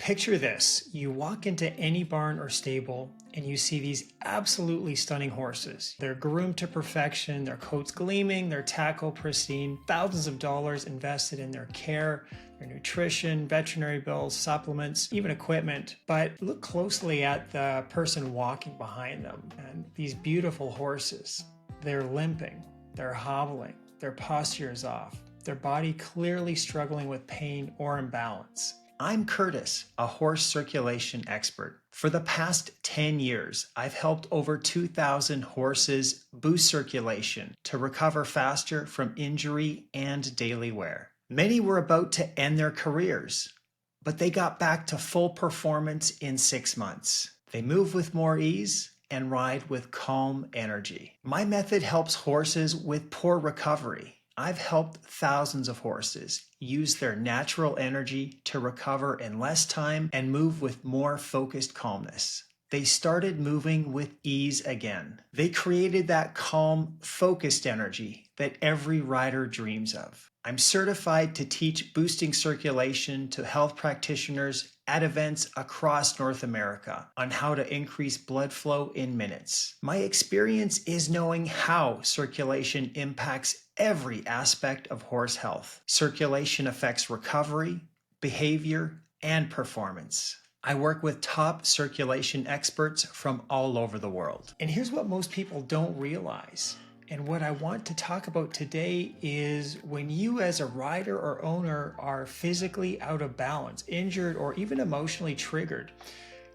Picture this. You walk into any barn or stable and you see these absolutely stunning horses. They're groomed to perfection, their coats gleaming, their tackle pristine, thousands of dollars invested in their care, their nutrition, veterinary bills, supplements, even equipment. But look closely at the person walking behind them and these beautiful horses. They're limping, they're hobbling, their posture is off, their body clearly struggling with pain or imbalance. I'm Curtis, a horse circulation expert. For the past 10 years, I've helped over 2,000 horses boost circulation to recover faster from injury and daily wear. Many were about to end their careers, but they got back to full performance in 6 months. They move with more ease and ride with calm energy. My method helps horses with poor recovery. I've helped thousands of horses use their natural energy to recover in less time and move with more focused calmness. They started moving with ease again. They created that calm, focused energy that every rider dreams of. I'm certified to teach boosting circulation to health practitioners at events across North America on how to increase blood flow in minutes. My experience is knowing how circulation impacts every aspect of horse health. Circulation affects recovery, behavior, and performance. I work with top circulation experts from all over the world. And here's what most people don't realize. And what I want to talk about today is when you as a rider or owner are physically out of balance, injured, or even emotionally triggered,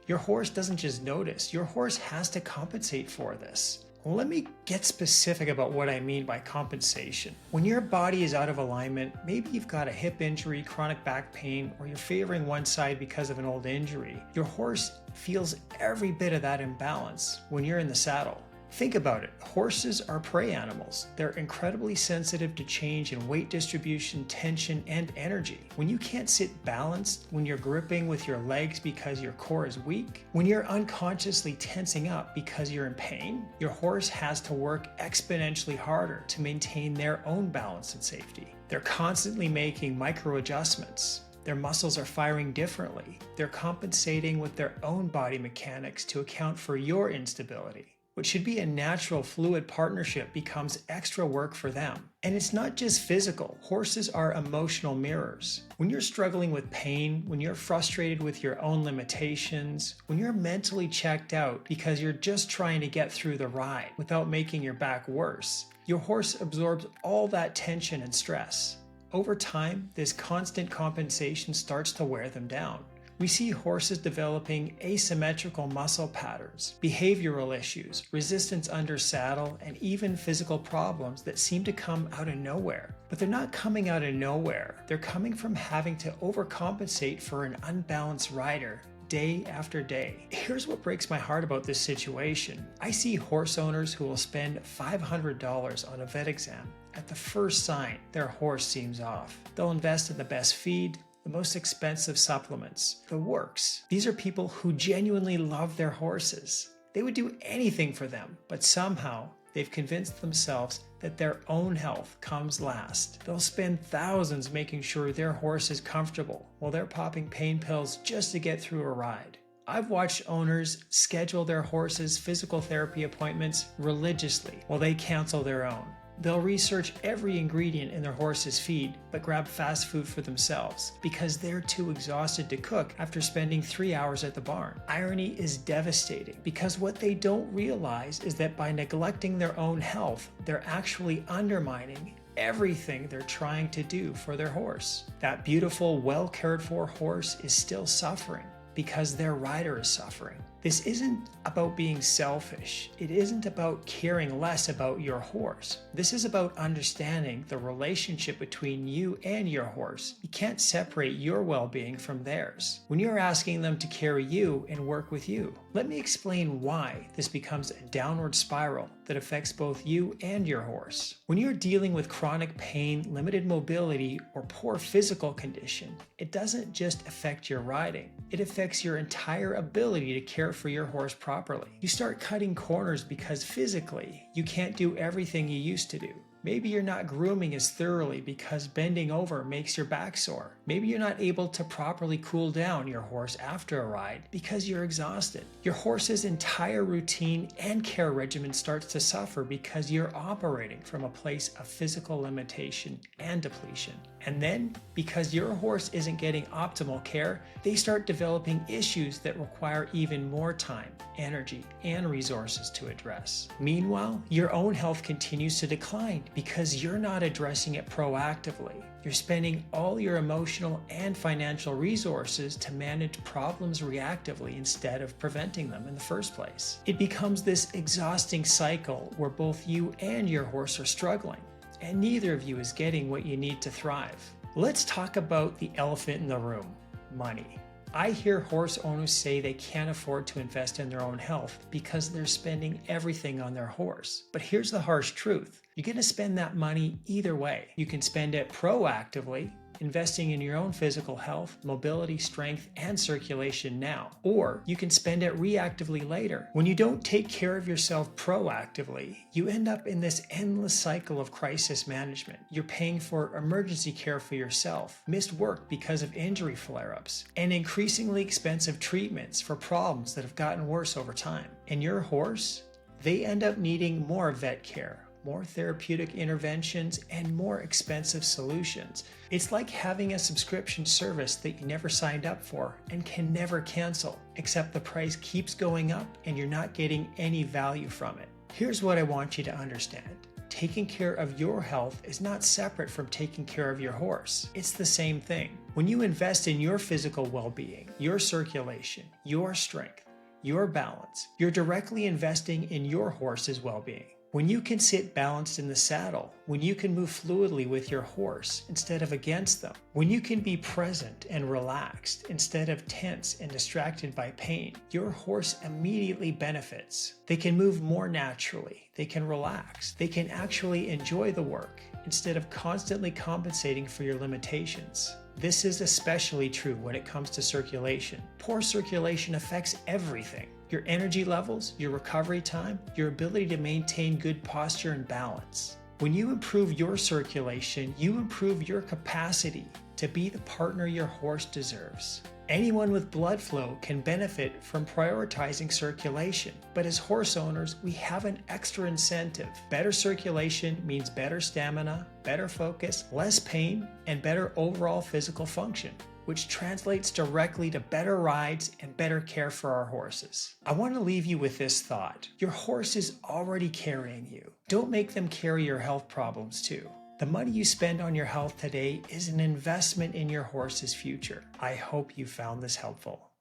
your horse doesn't just notice, your horse has to compensate for this. Let me get specific about what I mean by compensation. When your body is out of alignment, maybe you've got a hip injury, chronic back pain, or you're favoring one side because of an old injury, your horse feels every bit of that imbalance when you're in the saddle. Think about it. Horses are prey animals. They're incredibly sensitive to change in weight distribution, tension, and energy. When you can't sit balanced, when you're gripping with your legs because your core is weak, when you're unconsciously tensing up because you're in pain, your horse has to work exponentially harder to maintain their own balance and safety. They're constantly making micro adjustments. Their muscles are firing differently. They're compensating with their own body mechanics to account for your instability. What should be a natural, fluid partnership becomes extra work for them. And it's not just physical. Horses are emotional mirrors. When you're struggling with pain, when you're frustrated with your own limitations, when you're mentally checked out because you're just trying to get through the ride without making your back worse, your horse absorbs all that tension and stress. Over time, this constant compensation starts to wear them down. We see horses developing asymmetrical muscle patterns, behavioral issues, resistance under saddle, and even physical problems that seem to come out of nowhere. But they're not coming out of nowhere. They're coming from having to overcompensate for an unbalanced rider day after day. Here's what breaks my heart about this situation. I see horse owners who will spend $500 on a vet exam at the first sign their horse seems off. They'll invest in the best feed, the most expensive supplements, the works. These are people who genuinely love their horses. They would do anything for them, but somehow they've convinced themselves that their own health comes last. They'll spend thousands making sure their horse is comfortable while they're popping pain pills just to get through a ride. I've watched owners schedule their horses' physical therapy appointments religiously while they cancel their own. They'll research every ingredient in their horse's feed, but grab fast food for themselves because they're too exhausted to cook after spending 3 hours at the barn. Irony is devastating because what they don't realize is that by neglecting their own health, they're actually undermining everything they're trying to do for their horse. That beautiful, well cared for horse is still suffering because their rider is suffering. This isn't about being selfish. It isn't about caring less about your horse. This is about understanding the relationship between you and your horse. You can't separate your well-being from theirs. When you're asking them to carry you and work with you, let me explain why this becomes a downward spiral that affects both you and your horse. When you're dealing with chronic pain, limited mobility, or poor physical condition, it doesn't just affect your riding. It affects your entire ability to care for your horse properly. You start cutting corners because physically, you can't do everything you used to do. Maybe you're not grooming as thoroughly because bending over makes your back sore. Maybe you're not able to properly cool down your horse after a ride because you're exhausted. Your horse's entire routine and care regimen starts to suffer because you're operating from a place of physical limitation and depletion. And then, because your horse isn't getting optimal care, they start developing issues that require even more time, energy, and resources to address. Meanwhile, your own health continues to decline because you're not addressing it proactively. You're spending all your emotional and financial resources to manage problems reactively instead of preventing them in the first place. It becomes this exhausting cycle where both you and your horse are struggling, and neither of you is getting what you need to thrive. Let's talk about the elephant in the room: money. I hear horse owners say they can't afford to invest in their own health because they're spending everything on their horse. But here's the harsh truth: you're going to spend that money either way. You can spend it proactively, investing in your own physical health, mobility, strength, and circulation now. Or you can spend it reactively later. When you don't take care of yourself proactively, you end up in this endless cycle of crisis management. You're paying for emergency care for yourself, missed work because of injury flare-ups, and increasingly expensive treatments for problems that have gotten worse over time. And your horse, they end up needing more vet care, more therapeutic interventions, and more expensive solutions. It's like having a subscription service that you never signed up for and can never cancel, except the price keeps going up and you're not getting any value from it. Here's what I want you to understand. Taking care of your health is not separate from taking care of your horse. It's the same thing. When you invest in your physical well-being, your circulation, your strength, your balance, you're directly investing in your horse's well-being. When you can sit balanced in the saddle, when you can move fluidly with your horse instead of against them, when you can be present and relaxed instead of tense and distracted by pain, your horse immediately benefits. They can move more naturally, they can relax, they can actually enjoy the work instead of constantly compensating for your limitations. This is especially true when it comes to circulation. Poor circulation affects everything: your energy levels, your recovery time, your ability to maintain good posture and balance. When you improve your circulation, you improve your capacity to be the partner your horse deserves. Anyone with blood flow can benefit from prioritizing circulation, but as horse owners, we have an extra incentive. Better circulation means better stamina, better focus, less pain, and better overall physical function, which translates directly to better rides and better care for our horses. I want to leave you with this thought: your horse is already carrying you. Don't make them carry your health problems too. The money you spend on your health today is an investment in your horse's future. I hope you found this helpful.